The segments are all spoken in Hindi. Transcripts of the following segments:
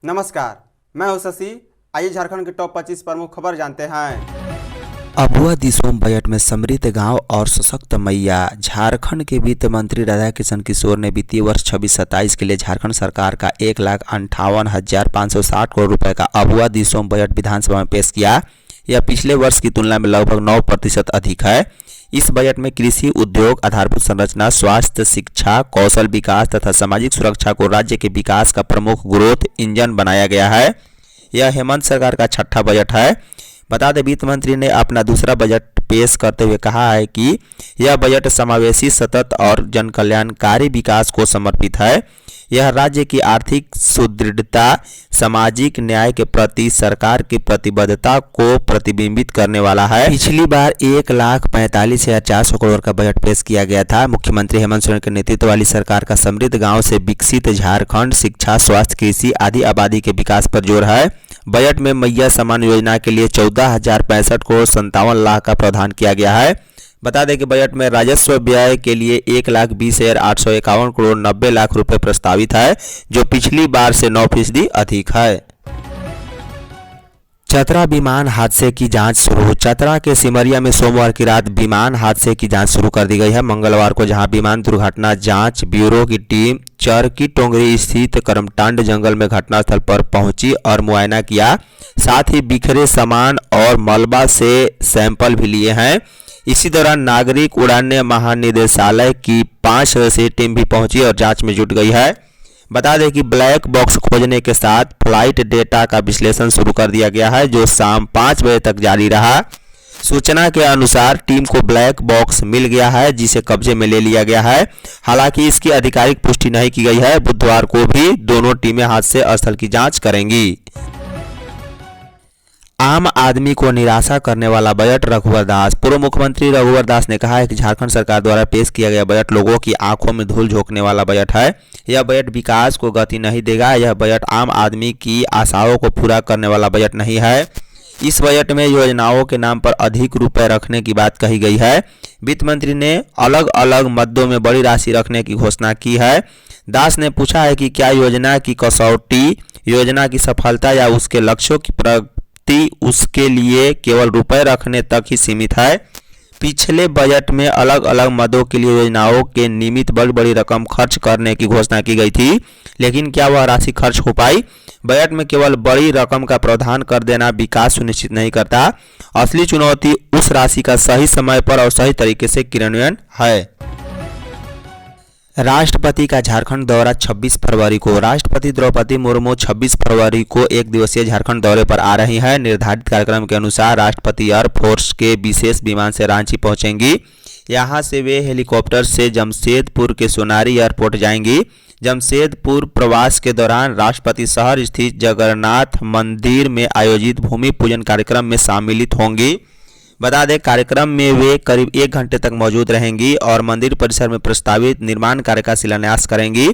नमस्कार, मैं हूं शशि। आइए झारखंड की टॉप 25 प्रमुख खबर जानते हैं। अबुआ दिसोम बजट में समृद्ध गांव और सशक्त मैया। झारखंड के वित्त मंत्री राधाकिशन किशोर ने वित्तीय वर्ष 26-27 के लिए झारखंड सरकार का 1,58,560 करोड़ रुपए का अबुआ दिसोम बजट विधानसभा में पेश किया। यह पिछले वर्ष की तुलना में लगभग 9% अधिक है। इस बजट में कृषि, उद्योग, आधारभूत संरचना, स्वास्थ्य, शिक्षा, कौशल विकास तथा सामाजिक सुरक्षा को राज्य के विकास का प्रमुख ग्रोथ इंजन बनाया गया है। यह हेमंत सरकार का छठा बजट है। बता दें, वित्त मंत्री ने अपना दूसरा बजट पेश करते हुए कहा है कि यह बजट समावेशी, सतत और जनकल्याणकारी विकास को समर्पित है। यह राज्य की आर्थिक सुदृढ़ता, सामाजिक न्याय के प्रति सरकार की प्रतिबद्धता को प्रतिबिंबित करने वाला है। पिछली बार 1,45,400 करोड़ का बजट पेश किया गया था। मुख्यमंत्री हेमंत सोरेन के नेतृत्व वाली सरकार का समृद्ध गांव से विकसित झारखंड शिक्षा, स्वास्थ्य, कृषि आदि आबादी के विकास पर जोर है। बजट में मैया सम्मान योजना के लिए 14,065 करोड़ 57 लाख का प्रावधान किया गया है। बता दें कि बजट में राजस्व व्यय के लिए 1,20,851 करोड़ 90 लाख रुपए प्रस्तावित है, जो पिछली बार से 9% अधिक है। चतरा विमान हादसे की जांच शुरू। चतरा के सिमरिया में सोमवार की रात विमान हादसे की जांच शुरू कर दी गई है। मंगलवार को जहां विमान दुर्घटना जांच ब्यूरो की टीम चरकी टोंगरी स्थित करमटांड जंगल में घटनास्थल पर पहुंची और मुआयना किया, साथ ही बिखरे सामान और मलबा से सैंपल भी लिए हैं। इसी दौरान नागरिक उड़ान महानिदेशालय की 5 सदस्यीय टीम भी पहुंची और जांच में जुट गई है। बता दें कि ब्लैक बॉक्स खोजने के साथ फ्लाइट डेटा का विश्लेषण शुरू कर दिया गया है, जो शाम 5 बजे तक जारी रहा। सूचना के अनुसार टीम को ब्लैक बॉक्स मिल गया है, जिसे कब्जे में ले लिया गया है। हालांकि इसकी आधिकारिक पुष्टि नहीं की गई है। बुधवार को भी दोनों टीमें हादसे स्थल की जांच करेंगी। आम आदमी को निराशा करने वाला बजट। रघुवर दास। पूर्व मुख्यमंत्री रघुवर दास ने कहा है कि झारखंड सरकार द्वारा पेश किया गया बजट लोगों की आंखों में धूल झोंकने वाला बजट है। यह बजट विकास को गति नहीं देगा। यह बजट आम आदमी की आशाओं को पूरा करने वाला बजट नहीं है। इस बजट में योजनाओं के नाम पर अधिक रुपए रखने की बात कही गई है। वित्त मंत्री ने अलग अलग मदों में बड़ी राशि रखने की घोषणा की है। दास ने पूछा है कि क्या योजना की कसौटी योजना की सफलता या उसके लक्ष्यों की उसके लिए केवल रुपए रखने तक ही सीमित है। पिछले बजट में अलग अलग मदों के लिए योजनाओं के निमित्त बड़ी बड़ी रकम खर्च करने की घोषणा की गई थी, लेकिन क्या वह राशि खर्च हो पाई? बजट में केवल बड़ी रकम का प्रावधान कर देना विकास सुनिश्चित नहीं करता। असली चुनौती उस राशि का सही समय पर और सही तरीके से क्रियान्वयन है। राष्ट्रपति का झारखंड दौरा 26 फरवरी को। राष्ट्रपति द्रौपदी मुर्मू 26 फरवरी को एक दिवसीय झारखंड दौरे पर आ रही हैं। निर्धारित कार्यक्रम के अनुसार राष्ट्रपति एयरफोर्स के विशेष विमान से रांची पहुंचेंगी। यहां से वे हेलीकॉप्टर से जमशेदपुर के सोनारी एयरपोर्ट जाएंगी। जमशेदपुर प्रवास के दौरान राष्ट्रपति शहर स्थित जगन्नाथ मंदिर में आयोजित भूमि पूजन कार्यक्रम में सम्मिलित होंगी। बता दें, कार्यक्रम में वे करीब 1 घंटे तक मौजूद रहेंगी और मंदिर परिसर में प्रस्तावित निर्माण कार्य का शिलान्यास करेंगी।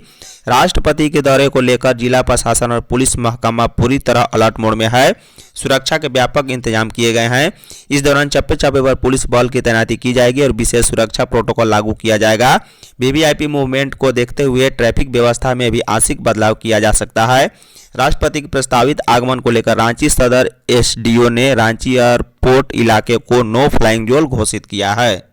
राष्ट्रपति के दौरे को लेकर जिला प्रशासन और पुलिस महकमा पूरी तरह अलर्ट मोड में है। सुरक्षा के व्यापक इंतजाम किए गए हैं। इस दौरान चप्पे चप्पे पर पुलिस बल की तैनाती की जाएगी और विशेष सुरक्षा प्रोटोकॉल लागू किया जाएगा। वीवीआईपी मूवमेंट को देखते हुए ट्रैफिक व्यवस्था में भी आंशिक बदलाव किया जा सकता है। राष्ट्रपति के प्रस्तावित आगमन को लेकर रांची सदर एसडीओ ने रांची एयरपोर्ट इलाके को नो फ्लाइंग जोन घोषित किया है।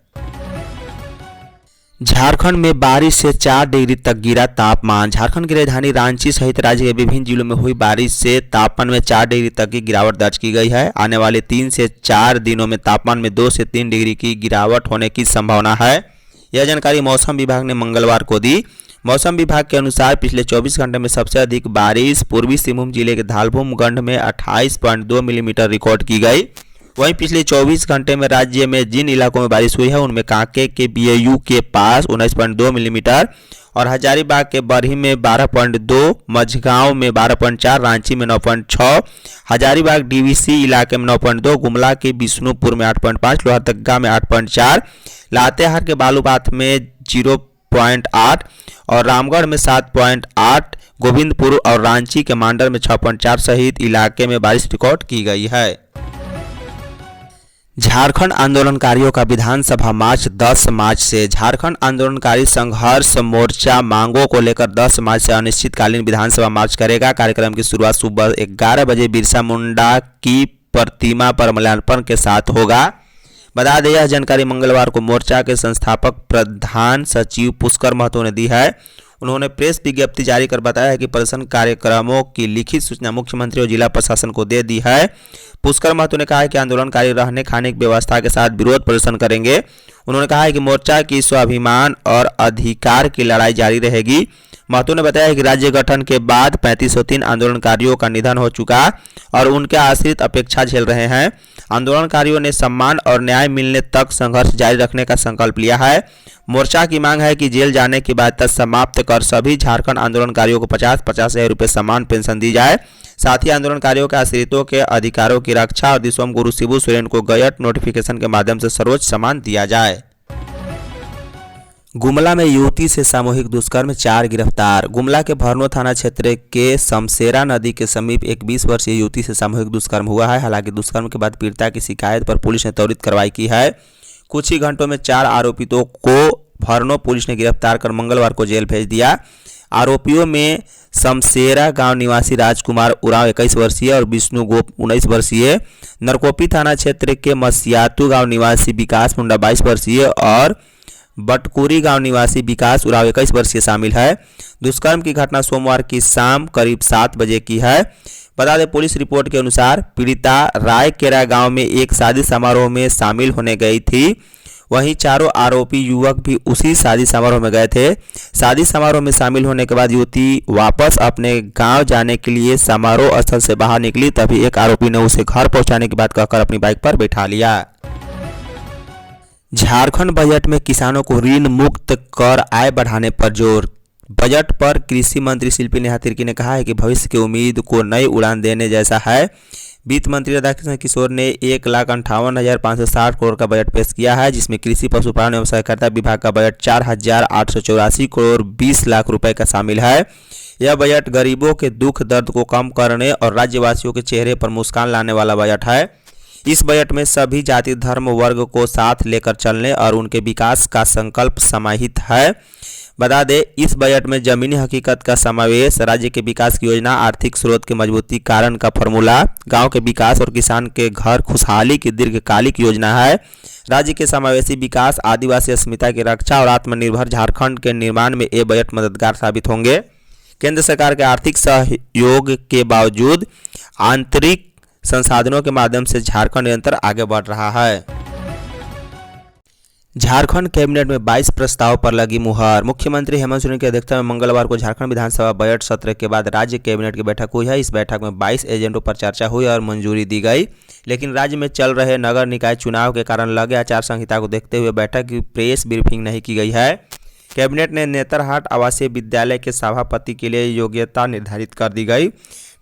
झारखंड में बारिश से 4 डिग्री तक गिरा तापमान। झारखंड की राजधानी रांची सहित राज्य के विभिन्न जिलों में हुई बारिश से तापमान में 4 डिग्री तक की गिरावट दर्ज की गई है। आने वाले 3 से 4 दिनों में तापमान में 2 से 3 डिग्री की गिरावट होने की संभावना है। यह जानकारी मौसम विभाग ने मंगलवार को दी। मौसम विभाग के अनुसार पिछले 24 घंटे में सबसे अधिक बारिश पूर्वी सिंहभूम जिले के धालभूमगढ़ में 28.2 मिलीमीटर रिकॉर्ड की गई। वहीं पिछले 24 घंटे में राज्य में जिन इलाकों में बारिश हुई है उनमें कांके के बीएयू के पास 19.2 मिलीमीटर और हजारीबाग के बरही में 12.2, मझगांव में 12.4, रांची में 9.6, हजारीबाग डीवीसी इलाके में 9.2, गुमला के विष्णुपुर में 8.5, लोहरदगा में 8.4, लातेहार के बालूबाथ में 0.8 और रामगढ़ में 7.8, गोविंदपुर और रांची के मांडर में 6.4 सहित इलाके में बारिश रिकॉर्ड की गई है। झारखंड आंदोलनकारियों का विधानसभा मार्च 10 मार्च से। झारखंड आंदोलनकारी संघर्ष मोर्चा मांगों को लेकर 10 मार्च से अनिश्चितकालीन विधानसभा मार्च करेगा। कार्यक्रम की शुरुआत सुबह 11 बजे बिरसा मुंडा की प्रतिमा पर माल्यार्पण के साथ होगा। बता दें, यह जानकारी मंगलवार को मोर्चा के संस्थापक प्रधान सचिव पुष्कर महतो ने दी है। उन्होंने प्रेस विज्ञप्ति जारी कर बताया है कि प्रदर्शन कार्यक्रमों की लिखित सूचना मुख्यमंत्री और जिला प्रशासन को दे दी है। पुष्कर महतो ने कहा है कि आंदोलनकारी रहने खाने की व्यवस्था के साथ विरोध प्रदर्शन करेंगे। उन्होंने कहा है कि मोर्चा की स्वाभिमान और अधिकार की लड़ाई जारी रहेगी। महतो ने बताया कि राज्य गठन के बाद 3503 आंदोलनकारियों का निधन हो चुका और उनके आश्रित अपेक्षा झेल रहे हैं। आंदोलनकारियों ने सम्मान और न्याय मिलने तक संघर्ष जारी रखने का संकल्प लिया है। मोर्चा की मांग है कि जेल जाने की बाध्यता समाप्त कर सभी झारखंड आंदोलनकारियों को 50-50 हजार रुपये समान पेंशन दी जाए। साथ ही आंदोलनकारियों के आश्रितों के अधिकारों की रक्षा और दिसोम गुरु शिबू सोरेन को गजट नोटिफिकेशन के माध्यम से सर्वोच्च सम्मान दिया जाए। गुमला में युवती से सामूहिक दुष्कर्म, 4 गिरफ्तार। गुमला के भरनो थाना क्षेत्र के शमशेरा नदी के समीप एक 20 वर्षीय युवती से सामूहिक दुष्कर्म हुआ है। हालांकि दुष्कर्म के बाद पीड़िता की शिकायत पर पुलिस ने त्वरित कार्रवाई की है। कुछ ही घंटों में 4 आरोपितों को भरनो पुलिस ने गिरफ्तार कर मंगलवार को जेल भेज दिया। आरोपियों में शमशेरा गांव निवासी राजकुमार उरांव 21 वर्षीय और विष्णु गोप 19 वर्षीय, नरकोपी थाना क्षेत्र के मसियातू गांव निवासी विकास मुंडा 22 वर्षीय और बटकुरी गांव निवासी विकास उरांव 21 वर्षीय शामिल है। दुष्कर्म की घटना सोमवार की शाम करीब 7 बजे की है। बता दें, पुलिस रिपोर्ट के अनुसार पीड़िता रायकेरा गांव में एक शादी समारोह में शामिल होने गई थी। वहीं चारों आरोपी युवक भी उसी शादी समारोह में गए थे। शादी समारोह में शामिल होने के बाद युवती वापस अपने गांव जाने के लिए समारोह स्थल से बाहर निकली, तभी एक आरोपी ने उसे घर पहुंचाने की बात कहकर अपनी बाइक पर बैठा लिया। झारखंड बजट में किसानों को ऋण मुक्त कर आय बढ़ाने पर जोर। बजट पर कृषि मंत्री शिल्पी नेहा तिर्की ने कहा है कि भविष्य की उम्मीद को नई उड़ान देने जैसा है। वित्त मंत्री राधाकृष्ण किशोर ने 1,58,560 करोड़ का बजट पेश किया है, जिसमें कृषि, पशुपालन एवं सहकारिता विभाग का बजट 4,884 करोड़ 20 लाख रुपए का शामिल है। यह बजट गरीबों के दुख दर्द को कम करने और राज्यवासियों के चेहरे पर मुस्कान लाने वाला बजट है। इस बजट में सभी जाति धर्म वर्ग को साथ लेकर चलने और उनके विकास का संकल्प समाहित है। बता दें, इस बजट में जमीनी हकीकत का समावेश, राज्य के विकास की योजना, आर्थिक स्रोत के मजबूतीकरण का फॉर्मूला, गांव के विकास और किसान के घर खुशहाली की दीर्घकालिक योजना है। राज्य के समावेशी विकास, आदिवासी अस्मिता की रक्षा और आत्मनिर्भर झारखंड के निर्माण में ये बजट मददगार साबित होंगे। केंद्र सरकार के आर्थिक सहयोग के बावजूद आंतरिक संसाधनों के माध्यम से झारखंड निरंतर आगे बढ़ रहा है। झारखंड कैबिनेट में 22 प्रस्ताव पर लगी मुहर। मुख्यमंत्री हेमंत सोरेन की अध्यक्षता में मंगलवार को झारखंड विधानसभा बजट सत्र के बाद राज्य कैबिनेट की बैठक हुई है। इस बैठक में 22 एजेंडों पर चर्चा हुई और मंजूरी दी गई। लेकिन राज्य में चल रहे नगर निकाय चुनाव के कारण लगे आचार संहिता को देखते हुए बैठक की प्रेस ब्रीफिंग नहीं की गई है। कैबिनेट ने नेतरहाट आवासीय विद्यालय के सभापति के लिए योग्यता निर्धारित कर दी गई।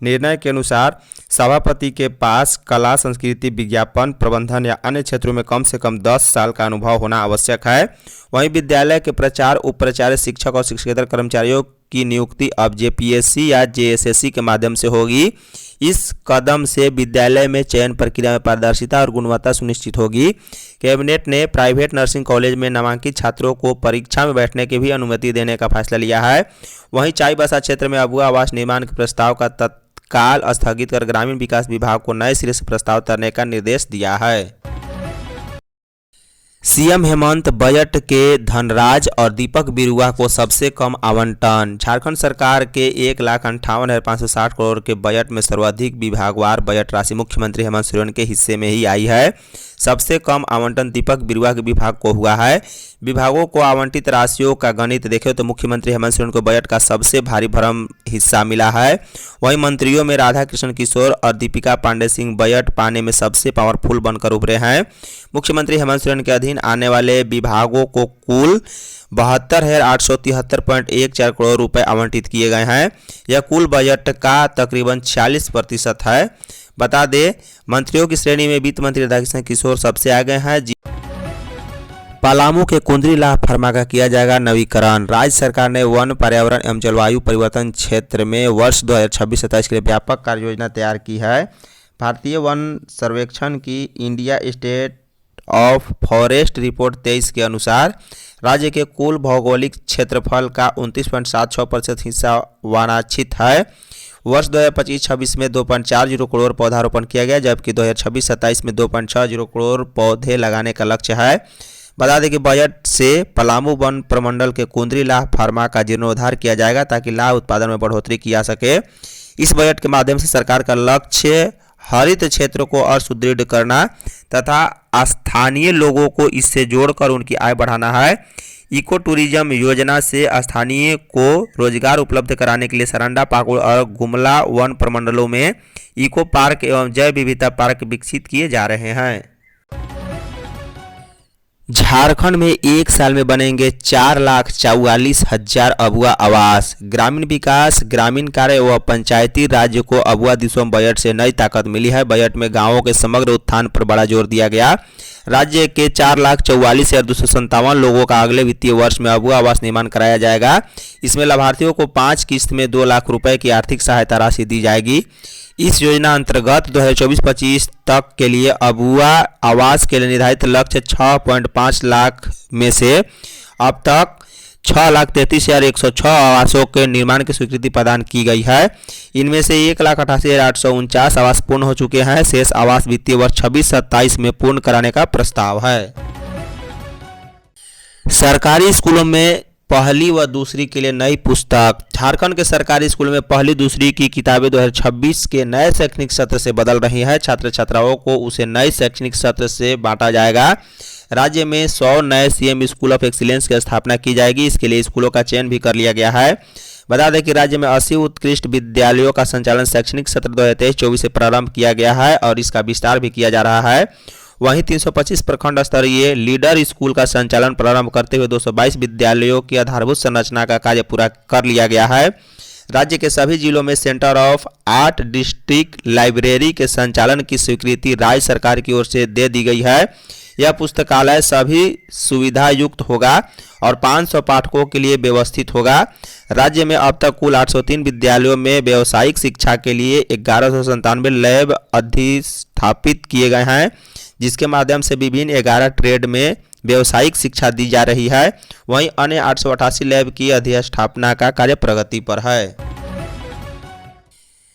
निर्णय के अनुसार सभापति के पास कला, संस्कृति, विज्ञापन, प्रबंधन या अन्य क्षेत्रों में कम से कम 10 साल का अनुभव होना आवश्यक है। वहीं विद्यालय के प्राचार्य, उप प्राचार्य, शिक्षक और शिक्षकेतर कर्मचारियों की नियुक्ति अब जेपीएससी या जेएसएससी के माध्यम से होगी। इस कदम से विद्यालय में चयन प्रक्रिया में पारदर्शिता और गुणवत्ता सुनिश्चित होगी। कैबिनेट ने प्राइवेट नर्सिंग कॉलेज में नामांकित छात्रों को परीक्षा में बैठने की भी अनुमति देने का फैसला लिया है। वहीं चाईबासा क्षेत्र में अबुआ आवास निर्माण के प्रस्ताव का तत्काल स्थगित कर ग्रामीण विकास विभाग को नए सिरे से प्रस्ताव तैयार का निर्देश दिया है। सीएम हेमंत बजट के धनराज और दीपक बिरुआ को सबसे कम आवंटन। झारखंड सरकार के 1,58,560 करोड़ के बजट में सर्वाधिक विभागवार बजट राशि मुख्यमंत्री हेमंत सोरेन के हिस्से में ही आई है। सबसे कम आवंटन दीपक बिरुआ के विभाग को हुआ है। विभागों को आवंटित राशियों का गणित देखें तो मुख्यमंत्री हेमंत सोरेन को बजट का सबसे भारी भरम हिस्सा मिला है। वहीं मंत्रियों में राधाकृष्ण किशोर और दीपिका पांडे सिंह बजट पाने में सबसे पावरफुल बनकर उभरे हैं। मुख्यमंत्री हेमंत सोरेन के अधीन आने वाले विभागों को कुल 72,873.14 करोड़ रुपए आवंटित किए गए हैं। यह कुल बजट का तकरीबन 46% है। बता दें, मंत्रियों की श्रेणी में वित्त मंत्री राधाकृष्ण किशोर सबसे आगे हैं। पलामू के कुंद्रीलाह फर्मा का किया जाएगा नवीकरण। राज्य सरकार ने वन, पर्यावरण एवं जलवायु परिवर्तन क्षेत्र में वर्ष 2026-27 के लिए व्यापक कार्य योजना तैयार की है। भारतीय वन सर्वेक्षण की India state of forest report 23 के अनुसार राज्य के कुल भौगोलिक क्षेत्रफल का 29.76% हिस्सा वनाच्छित है। वर्ष 2025-26 में 2.40 करोड़ पौधारोपण किया गया, जबकि 2026-27 में 2.60 करोड़ पौधे लगाने का लक्ष्य है। बता दें कि बजट से पलामू वन प्रमंडल के कुंदरी लाह फार्मा का जीर्णोद्धार किया जाएगा ताकि लाह उत्पादन में बढ़ोतरी की जा सके। इस बजट के माध्यम से सरकार का लक्ष्य हरित क्षेत्र को और सुदृढ़ करना तथा स्थानीय लोगों को इससे जोड़कर उनकी आय बढ़ाना है। इको टूरिज्म योजना से स्थानीय को रोजगार उपलब्ध कराने के लिए सरंडा, पाकुड़ और गुमला वन प्रमंडलों में इको पार्क एवं जैव विविधता पार्क विकसित किए जा रहे हैं। झारखंड में एक साल में बनेंगे 4,44,000 अबुआ आवास। ग्रामीण विकास, ग्रामीण कार्य व पंचायती राज्य को अबुआ दिसोम बजट से नई ताकत मिली है। बजट में गांवों के समग्र उत्थान पर बड़ा जोर दिया गया। राज्य के 4,44,257 लोगों का अगले वित्तीय वर्ष में अबुआ आवास निर्माण कराया जाएगा। इसमें लाभार्थियों को 5 किस्त में 2 लाख रुपए की आर्थिक सहायता राशि दी जाएगी। इस योजना अंतर्गत 2024-25 तक के लिए अबुआ आवास के लिए निर्धारित लक्ष्य 6.5 लाख में से अब तक 6,33,106 आवासों के निर्माण की स्वीकृति प्रदान की गई है। इनमें से 1,88,849 आवास पूर्ण हो चुके हैं। शेष आवास वित्तीय वर्ष 26-27 में पूर्ण कराने का प्रस्ताव है। सरकारी स्कूलों में पहली व दूसरी के लिए नई पुस्तक। झारखंड के सरकारी स्कूलों में पहली दूसरी की किताबें 2026 के नए शैक्षणिक सत्र से बदल रही है। छात्र छात्राओं को उसे नए शैक्षणिक सत्र से बांटा जाएगा। राज्य में 100 नए सीएम स्कूल ऑफ एक्सीलेंस की स्थापना की जाएगी। इसके लिए स्कूलों का चयन भी कर लिया गया है। बता दें कि राज्य में 80 उत्कृष्ट विद्यालयों का संचालन शैक्षणिक सत्र 2023-24 से प्रारंभ किया गया है और इसका विस्तार भी किया जा रहा है। वहीं 325 प्रखंड स्तरीय लीडर स्कूल का संचालन प्रारंभ करते हुए 222 विद्यालयों की आधारभूत संरचना का कार्य पूरा कर लिया गया है। राज्य के सभी जिलों में centre of art district library के संचालन की स्वीकृति राज्य सरकार की ओर से दे दी गई है। यह पुस्तकालय सभी सुविधा युक्त होगा और 500 पाठकों के लिए व्यवस्थित होगा। राज्य में अब तक कुल 803 विद्यालयों में व्यावसायिक शिक्षा के लिए 1197 लैब अधिस्थापित किए गए हैं, जिसके माध्यम से विभिन्न 11 ट्रेड में व्यावसायिक शिक्षा दी जा रही है। वहीं अन्य 888 लैब की अधिस्थापना का कार्य प्रगति पर है।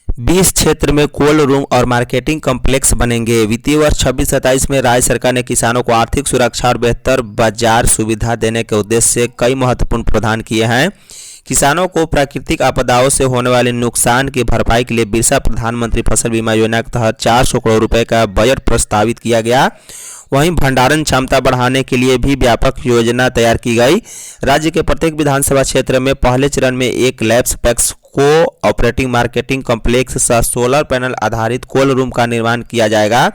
20 क्षेत्र में कोल्ड रूम और मार्केटिंग कॉम्प्लेक्स बनेंगे। वित्तीय वर्ष 26-27 में राज्य सरकार ने किसानों को आर्थिक सुरक्षा और बेहतर बाजार सुविधा देने के उद्देश्य से कई महत्वपूर्ण प्रावधान किए हैं। किसानों को प्राकृतिक आपदाओं से होने वाले नुकसान की भरपाई के लिए बिरसा प्रधानमंत्री फसल बीमा योजना के तहत 400 करोड़ रुपए का बजट प्रस्तावित किया गया। वहीं भंडारण क्षमता बढ़ाने के लिए भी व्यापक योजना तैयार की गई। राज्य के प्रत्येक विधानसभा क्षेत्र में पहले चरण में एक लैब्स पैक्स को ऑपरेटिंग मार्केटिंग कॉम्प्लेक्स सह सोलर पैनल आधारित कोल्ड रूम का निर्माण किया जाएगा।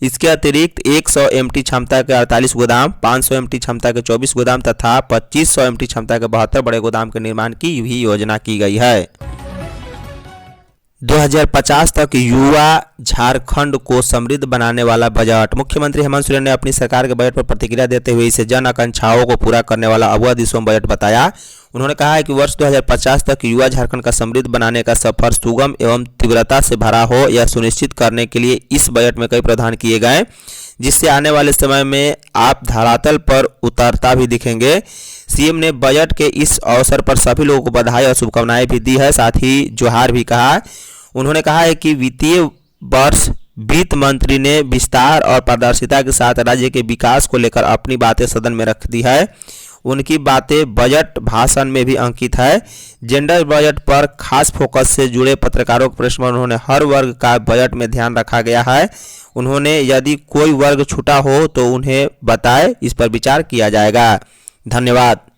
इसके अतिरिक्त 100 MT क्षमता के 48 गोदाम, 500 MT क्षमता के 24 गोदाम तथा 2500 MT क्षमता के 72 बड़े गोदाम के निर्माण की भी योजना की गई है। 2050 तक युवा झारखंड को समृद्ध बनाने वाला बजट। मुख्यमंत्री हेमंत सोरेन ने अपनी सरकार के बजट पर प्रतिक्रिया देते हुए इसे जन आकांक्षाओं को पूरा करने वाला अबुआ दिसोम बजट बताया। उन्होंने कहा है कि वर्ष 2050 तक युवा झारखंड का समृद्ध बनाने का सफर सुगम एवं तीव्रता से भरा हो, यह सुनिश्चित करने के लिए इस बजट में कई प्रावधान किए गए, जिससे आने वाले समय में आप धरातल पर उतरता भी दिखेंगे। सीएम ने बजट के इस अवसर पर सभी लोगों को बधाई और शुभकामनाएं भी दी है, साथ ही जोहार भी कहा। उन्होंने कहा है कि वित्तीय वर्ष वित्त मंत्री ने विस्तार और पारदर्शिता के साथ राज्य के विकास को लेकर अपनी बातें सदन में रख दी है। उनकी बातें बजट भाषण में भी अंकित है। जेंडर बजट पर खास फोकस से जुड़े पत्रकारों के प्रश्न में उन्होंने हर वर्ग का बजट में ध्यान रखा गया है। उन्होंने यदि कोई वर्ग छूटा हो तो उन्हें बताए, इस पर विचार किया जाएगा। धन्यवाद।